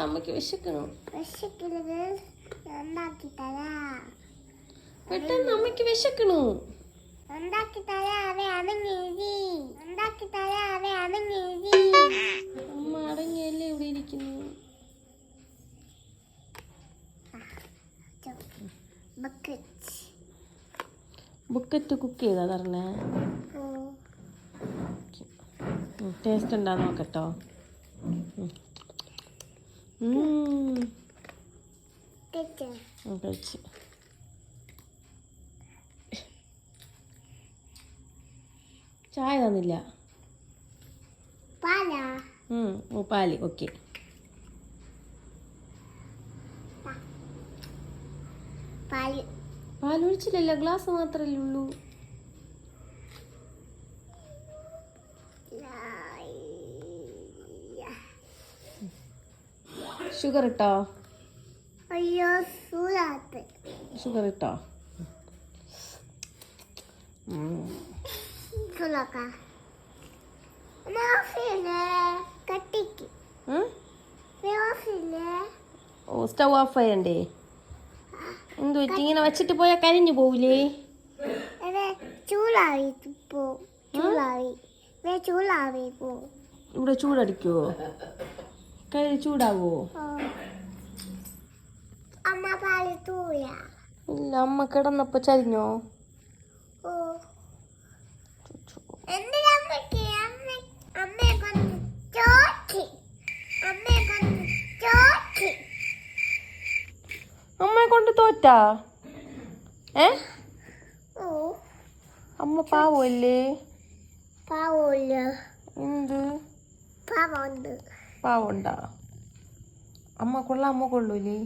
അമ്മക്ക് വിശക്കണു. പെട്ടെന്ന് അമ്മക്ക് വിശക്കണു. അമ്മ അടങ്ങിയല്ലേ ഇവിടെ ഇരിക്കുന്നു. ബുക്കറ്റ് കുക്ക് ചെയ്താ തരണേ. ടേസ്റ്റ് ഉണ്ടാ നോക്കട്ടോ. കഴിച്ച് ചായ തന്നില്ല. പാല് ഓക്കെ. പാൽ ഒഴിച്ചില്ലല്ലോ, ഗ്ലാസ് മാത്രല്ലേ ഉള്ളൂ. ഷുഗർ ഇട്ടോ? അയ്യോ ഷുഗർ ഇട്ടോ? ഓ സ്റ്റവ് ഓഫ് ചെയ്യണ്ടേ? എന്ത് പറ്റി? ഇങ്ങനെ വെച്ചിട്ട് പോയാൽ കരിഞ്ഞു പോവില്ലേ? ഇവിടെ ചൂടടിക്കുവോ? കൈ ചൂടാവോ? ഇല്ല, അമ്മ കിടന്നപ്പോ ചരിഞ്ഞോ? അമ്മയെ കൊണ്ട് തോറ്റാ? അമ്മ പാവല്ലേ? എന്ത് പാവുണ്ടാ? അമ്മ കൊള്ളാം. അമ്മ കൊള്ളൂലേ?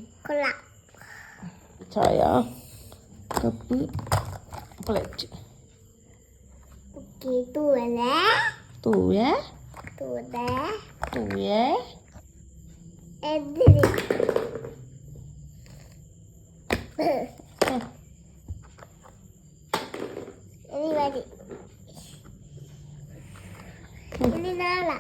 ചായ, കപ്പ്, പ്ലേറ്റ്. തൂവേ ഇനി നാളെ